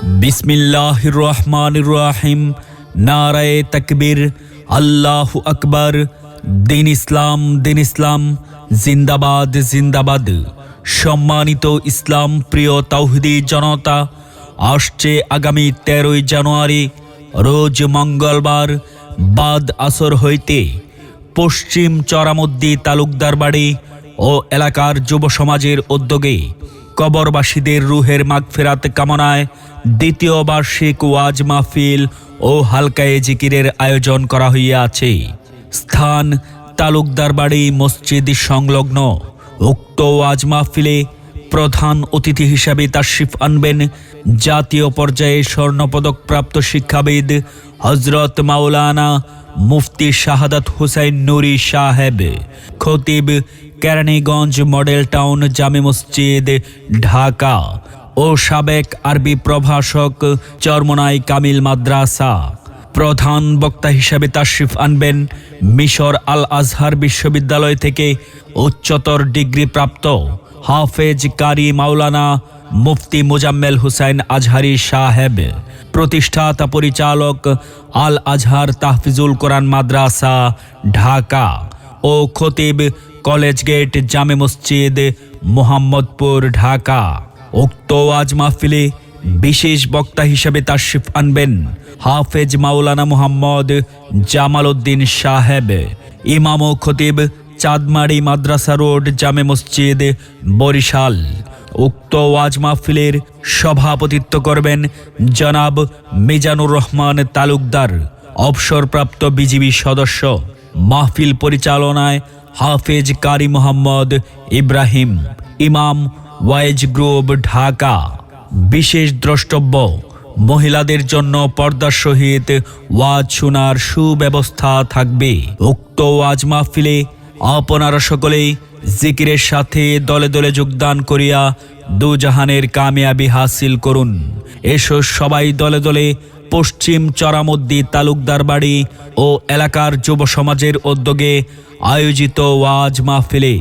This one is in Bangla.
बिस्मिल्लाहिर रहमानिर रहीम। नाराए तकबीर, अल्लाहु अकबर। दिन इस्लाम जिंदाबाद जिंदाबाद। सम्मानित इस्लाम प्रिय तौहिदी जनता, आसছে आगामी 13 জানুয়ারি रोज मंगलवार बाद আসর হইতে পশ্চিম চরামদ্দি তালুকদার বাড়ি ও এলাকার যুব সমাজের উদ্যোগে কবরবাসীদের রুহের মাগফিরাত কামনায় দ্বিতীয় বার্ষিক ওয়াজ মাহফিল ও হালকায়ে জিকিরের আয়োজন করা হইয়াছে। স্থান তালুকদার বাড়ি মসজিদ সংলগ্ন। উক্ত ওয়াজ মাহফিলে প্রধান অতিথি হিসেবে তাশরিফ আনবেন জাতীয় পর্যায়ে স্বর্ণপদক প্রাপ্ত শিক্ষাবিদ হযরত মাওলানা মুফতি শাহাদাত হুসাইন নুরি সাহেব, খতিব কেরানীগঞ্জ মডেল টাউন জামে মসজিদ ঢাকা ও সাবেক আরবি প্রভাষক চরমোনাই কামিল মাদ্রাসা। প্রধান বক্তা হিসেবে তাশরিফ আনবেন মিশর আল আজহার বিশ্ববিদ্যালয় থেকে উচ্চতর ডিগ্রি প্রাপ্ত হাফেজ কারি মাওলানা মুফতি মুজাম্মেল হুসাইন আজহারি সাহেব, প্রতিষ্ঠাতা পরিচালক আল আজহার তাহফিজুল কোরআন মাদ্রাসা ঢাকা ও খতিব কলেজ গেট জামে মসজিদ মোহাম্মদপুর ঢাকা। উক্ত ওয়াজ মাহফিলে বিশেষ বক্তা হিসেবে তাশরিফ আনবেন হাফেজ মাওলানা মুহাম্মদ জামাল উদ্দিন সাহেব, ইমাম ও খতিব চাঁদমারি মাদ্রাসা রোড জামে মসজিদ বরিশাল। উক্ত ওয়াজ মাহফিলের সভাপতিত্ব করবেন জনাব মিজানুর রহমান তালুকদার, অবসরপ্রাপ্ত বিজিবি সদস্য। মাহফিল পরিচালনায় হাফেজ কারি মোহাম্মদ ইব্রাহিম, ইমাম ওয়াইজ গ্রুপ ঢাকা। বিশেষ দ্রষ্টব্য, মহিলাদের জন্য পর্দার সহিত ওয়াজ শোনার সুব্যবস্থা থাকবে। উক্ত ওয়াজ মাহফিলে আপনারা সকলেই জিকিরের সাথে দলে দলে যোগদান করিয়া দুজাহানের কামিয়াবি হাসিল করুন। এসো সবাই দলে দলে পশ্চিম চরামদ্দি তালুকদার বাড়ি ও এলাকার যুব সমাজের উদ্যোগে আয়োজিত ওয়াজ মাহফিলে